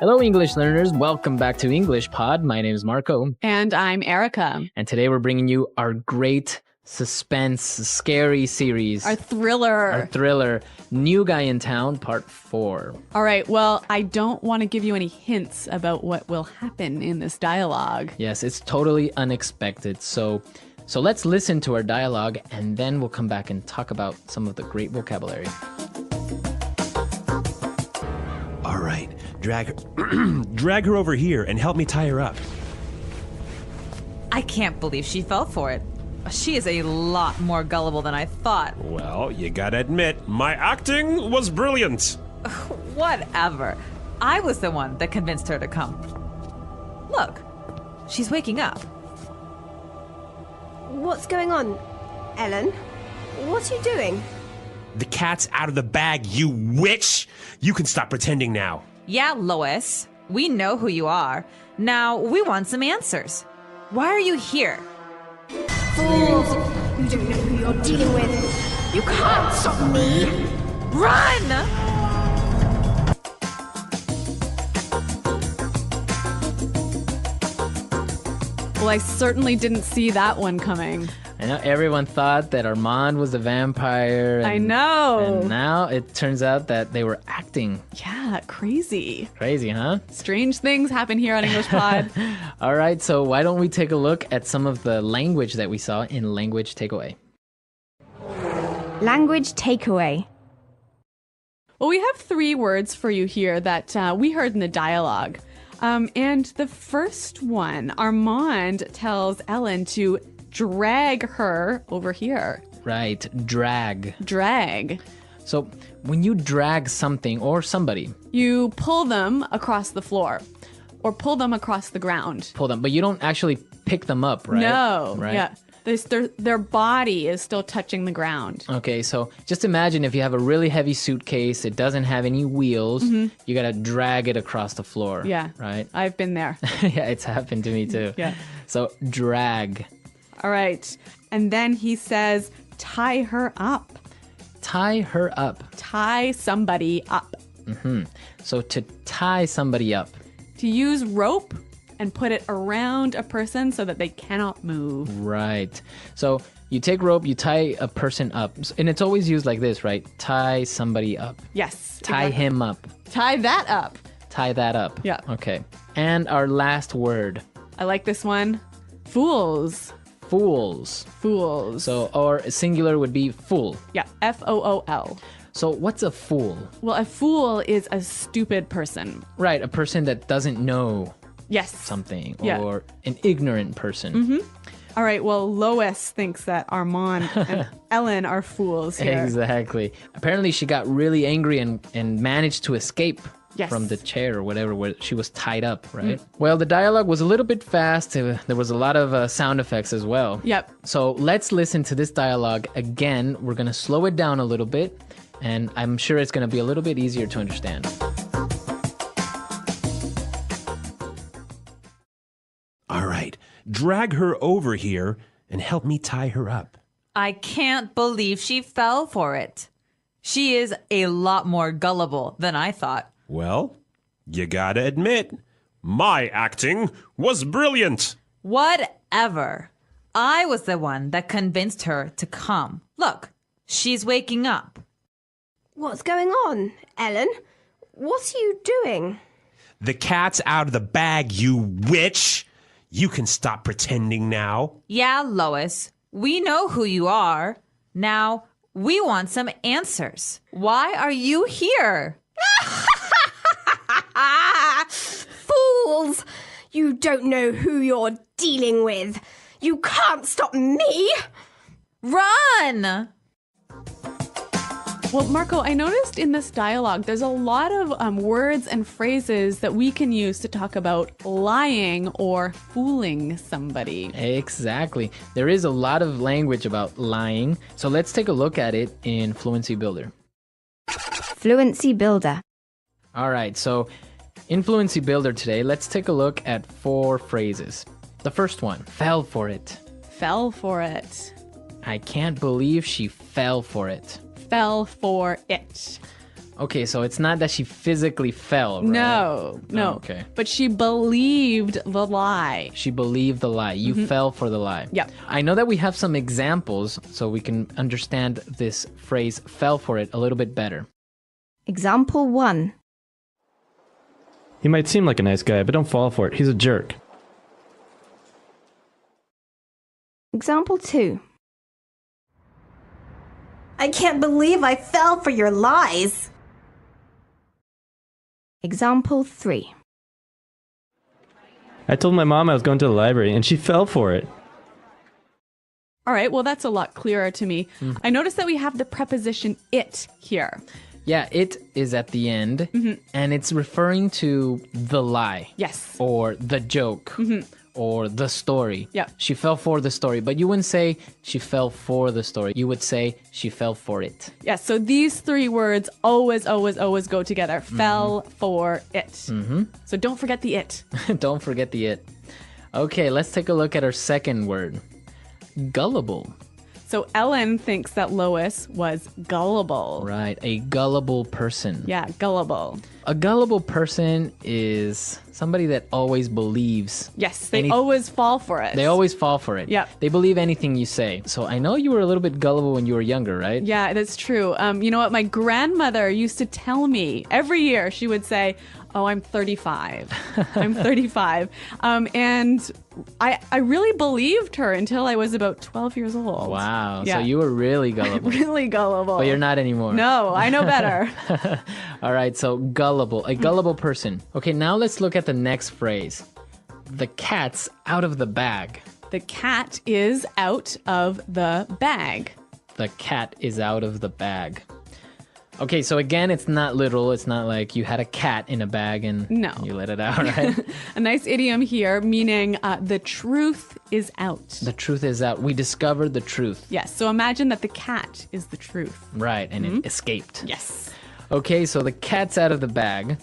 Hello, English learners. Welcome back to English Pod. My name is Marco. And I'm Erica. And today we're bringing you our great suspense, scary series. Our thriller. New Guy in Town, Part 4. All right, well, I don't want to give you any hints about what will happen in this dialogue. Yes, it's totally unexpected. So let's listen to our dialogue and then we'll come back and talk about some of the great vocabulary. All right, drag her over here and help me tie her up. I can't believe she fell for it. She is a lot more gullible than I thought. Well, you gotta admit, my acting was brilliant. Whatever. I was the one that convinced her to come. Look, she's waking up. What's going on, Ellen? What are you doing? The cat's out of the bag, you witch! You can stop pretending now. Yeah, Lois, we know who you are. Now, we want some answers. Why are you here? Fools! You don't know who you're dealing with. You can't stop me! Run! Well, I certainly didn't see that one coming. I know everyone thought that Armand was a vampire. I know. And now it turns out that they were acting. Yeah, crazy. Crazy, huh? Strange things happen here on English Pod. All right, so why don't we take a look at some of the language that we saw in Language Takeaway. Language takeaway. Well, we have 3 words for you here that we heard in the dialogue. And the first one, Armand tells Ellen to drag her over here. Right, drag. Drag. So when you drag something or somebody, You pull them across the floor or pull them across the ground. pull them, but you don't actually pick them up, right? No. Right? Yeah. Their body is still touching the ground. Okay, so just imagine if you have a really heavy suitcase, it doesn't have any wheels, you gotta drag it across the floor. Yeah. Right? I've been there. Yeah, it's happened to me too. Yeah. So drag. All right. And then he says, tie her up. Tie her up. Tie somebody up. So to tie somebody up. To use rope and put it around a person so that they cannot move. Right. So you take rope, you tie a person up. And it's always used like this, right? Tie somebody up. Yes. Tie exactly. him up. Tie that up. Tie that up. Yeah. Okay. And our last word. I like this one. Fools. Fools. Fools. So, or singular would be fool. Yeah. Fool. So what's a fool? Well, a fool is a stupid person. Right, a person that doesn't know Yes. something, Yeah. or an ignorant person. All right. Well, Lois thinks that Armand and Ellen are fools here. Exactly. Apparently she got really angry and managed to escape Yes. from the chair or whatever where she was tied up, right? Well, the dialogue was a little bit fast. There was a lot of sound effects as well. Yep. So let's listen to this dialogue again. We're going to slow it down a little bit, and I'm sure it's going to be a little bit easier to understand. All right, drag her over here and help me tie her up. I can't believe she fell for it. She is a lot more gullible than I thought. Well, you gotta admit, my acting was brilliant. Whatever. I was the one that convinced her to come. Look, she's waking up. What's going on, Ellen? What are you doing? The cat's out of the bag, you witch! You can stop pretending now. Yeah, Lois, we know who you are. Now, we want some answers. Why are you here? Fools! You don't know who you're dealing with. You can't stop me! Run! Well, Marco, I noticed in this dialogue, there's a lot of words and phrases that we can use to talk about lying or fooling somebody. Exactly. There is a lot of language about lying. So let's take a look at it in Fluency Builder. Fluency builder. All right, so in Fluency Builder today, let's take a look at 4 phrases. The first one, fell for it. Fell for it. I can't believe she fell for it. Fell for it. Okay, so it's not that she physically fell, right? No. Oh, okay. But she believed the lie. She believed the lie. You fell for the lie. Yep. I know that we have some examples so we can understand this phrase fell for it a little bit better. Example 1. He might seem like a nice guy, but don't fall for it. He's a jerk. Example 2. I can't believe I fell for your lies. Example 3. I told my mom I was going to the library, and she fell for it. All right, well, that's a lot clearer to me. I noticed that we have the preposition it here. Yeah, it is at the end, and it's referring to the lie. Yes. Or the joke. Or the story. Yeah. She fell for the story, but you wouldn't say she fell for the story. You would say she fell for it. Yes, so these three words always go together. Fell for it. So don't forget the it. Don't forget the it. Okay, let's take a look at our second word. Gullible. So Ellen thinks that Lois was gullible. Right, a gullible person. Yeah, gullible. A gullible person is somebody that always believes. Yes, they always fall for it. They always fall for it. Yep. They believe anything you say. So I know you were a little bit gullible when you were younger, right? Yeah, that's true. You know what? My grandmother used to tell me every year, she would say, oh, I'm 35. I'm 35. And I really believed her until I was about 12 years old. Wow. Yeah. So you were really gullible. Really gullible. But you're not anymore. No, I know better. All right, so gullible, a gullible person. Okay, now let's look at the next phrase. The cat's out of the bag. The cat is out of the bag. The cat is out of the bag. Okay, so again, it's not literal. It's not like you had a cat in a bag and you let it out, right? A nice idiom here, meaning the truth is out. The truth is out. We discovered the truth. Yes, so imagine that the cat is the truth. Right, and it escaped. Yes. Okay, so the cat's out of the bag.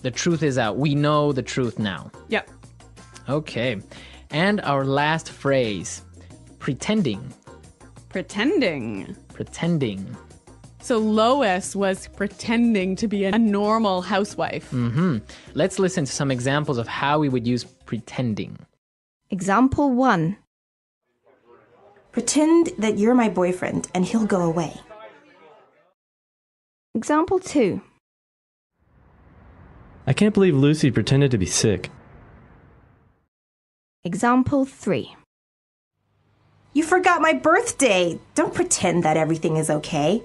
The truth is out. We know the truth now. Yep. Okay, and our last phrase, pretending. Pretending. Pretending. So Lois was pretending to be a normal housewife. Let's listen to some examples of how we would use pretending. Example 1. Pretend that you're my boyfriend and he'll go away. Example 2. I can't believe Lucy pretended to be sick. Example 3. You forgot my birthday. Don't pretend that everything is okay.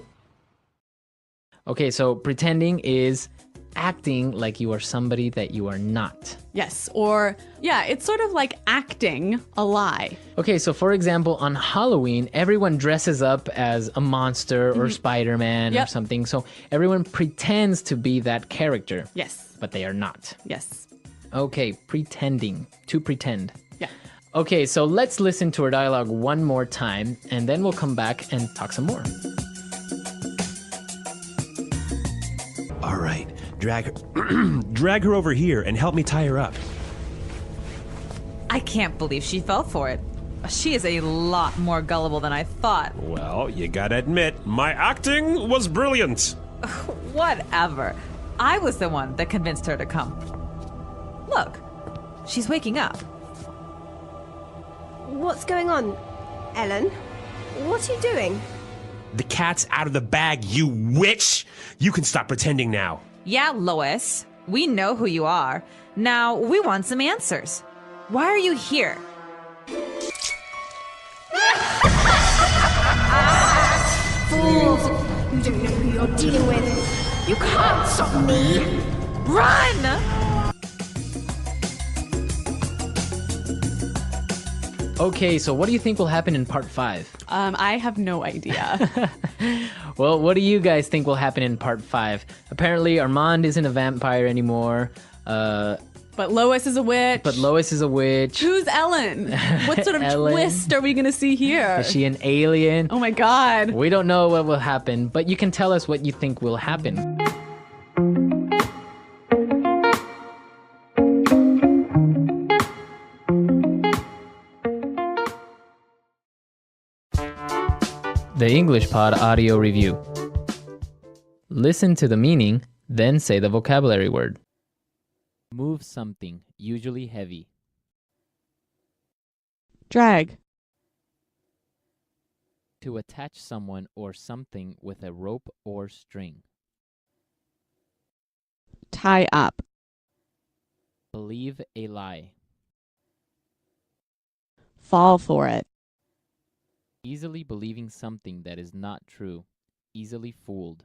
Okay, so pretending is acting like you are somebody that you are not. Yes, or yeah, it's sort of like acting a lie. Okay, so for example, on Halloween, everyone dresses up as a monster or Spider-Man or something. So everyone pretends to be that character. Yes. But they are not. Yes. Okay, pretending. To pretend. Yeah. Okay, so let's listen to our dialogue one more time, and then we'll come back and talk some more. All right, drag her over here and help me tie her up. I can't believe she fell for it. She is a lot more gullible than I thought. Well, you gotta admit, my acting was brilliant. Whatever. I was the one that convinced her to come. Look, she's waking up. What's going on, Ellen? What are you doing? The cat's out of the bag, you witch! You can stop pretending now. Yeah, Lois, we know who you are. Now, we want some answers. Why are you here? Fools! You don't know who you're dealing with. You can't stop me. Run! Okay, so what do you think will happen in part 5? I have no idea. Well, what do you guys think will happen in part 5? Apparently, Armand isn't a vampire anymore. But Lois is a witch. But Lois is a witch. Who's Ellen? What sort of Ellen. twist are we going to see here? Is she an alien? Oh my God. We don't know what will happen, but you can tell us what you think will happen. The English Pod Audio Review. Listen to the meaning, then say the vocabulary word. Move something, usually heavy. Drag. To attach someone or something with a rope or string. Tie up. Believe a lie. Fall for it. Easily believing something that is not true. Easily fooled.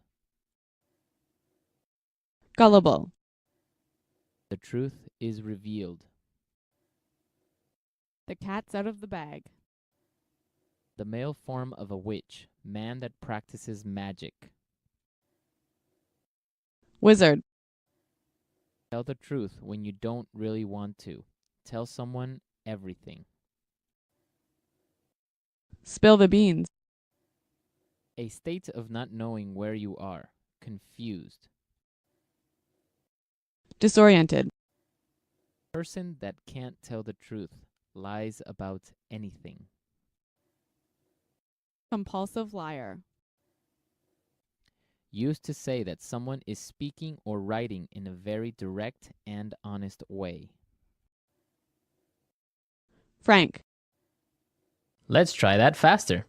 Gullible. The truth is revealed. The cat's out of the bag. The male form of a witch, man that practices magic. Wizard. Tell the truth when you don't really want to. Tell someone everything. Spill the beans. A state of not knowing where you are. Confused. Disoriented. Person that can't tell the truth. Lies about anything. Compulsive liar. Used to say that someone is speaking or writing in a very direct and honest way. Frank. Let's try that faster.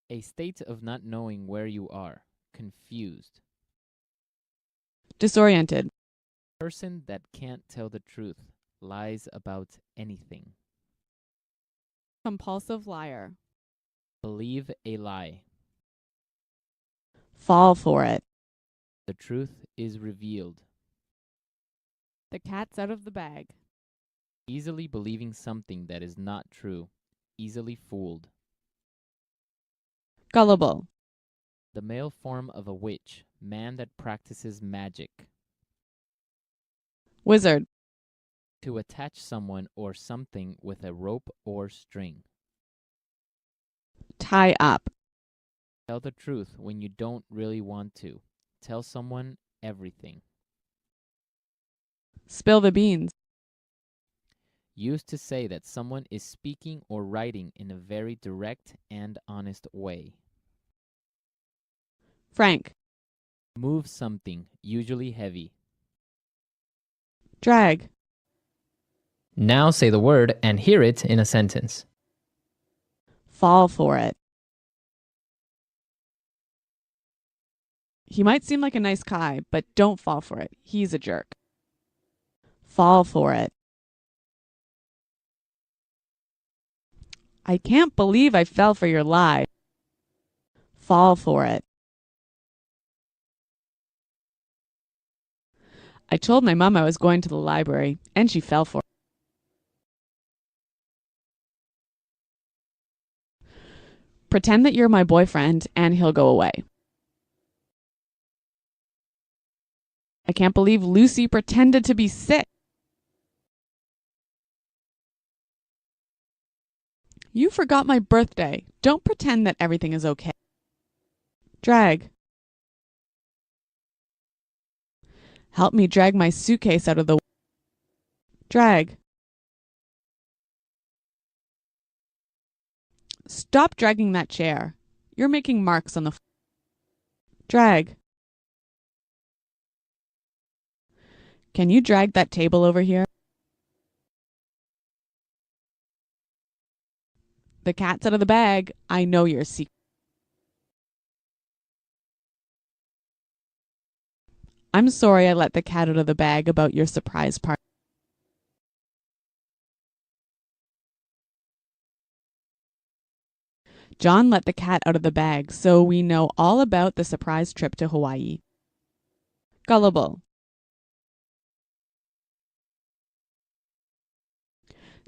A state of not knowing where you are. Confused. Disoriented. Person that can't tell the truth. Lies about anything. Compulsive liar. Believe a lie. Fall for it. The truth is revealed. The cat's out of the bag. Easily believing something that is not true. Easily fooled. Gullible. The male form of a witch, man that practices magic. Wizard. To attach someone or something with a rope or string. Tie up. Tell the truth when you don't really want to. Tell someone everything. Spill the beans. Used to say that someone is speaking or writing in a very direct and honest way. Frank. Move something, usually heavy. Drag. Now say the word and hear it in a sentence. Fall for it. He might seem like a nice guy, but don't fall for it. He's a jerk. Fall for it. I can't believe I fell for your lie. Fall for it. I told my mom I was going to the library, and she fell for it. Pretend that you're my boyfriend, and he'll go away. I can't believe Lucy pretended to be sick. You forgot my birthday. Don't pretend that everything is okay. Drag. Help me drag my suitcase out of the way. Drag. Stop dragging that chair. You're making marks on the floor. Drag. Can you drag that table over here? The cat's out of the bag. I know your secret. I'm sorry I let the cat out of the bag about your surprise party. John let the cat out of the bag, so we know all about the surprise trip to Hawaii. Gullible.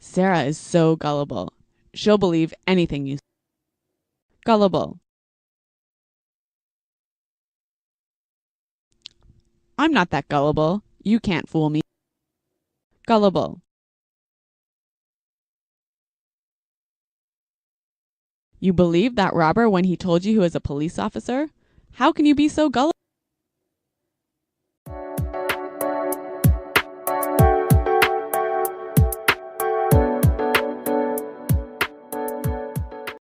Sarah is so gullible. She'll believe anything you say. Gullible. I'm not that gullible. You can't fool me. Gullible. You believed that robber when he told you he was a police officer? How can you be so gullible?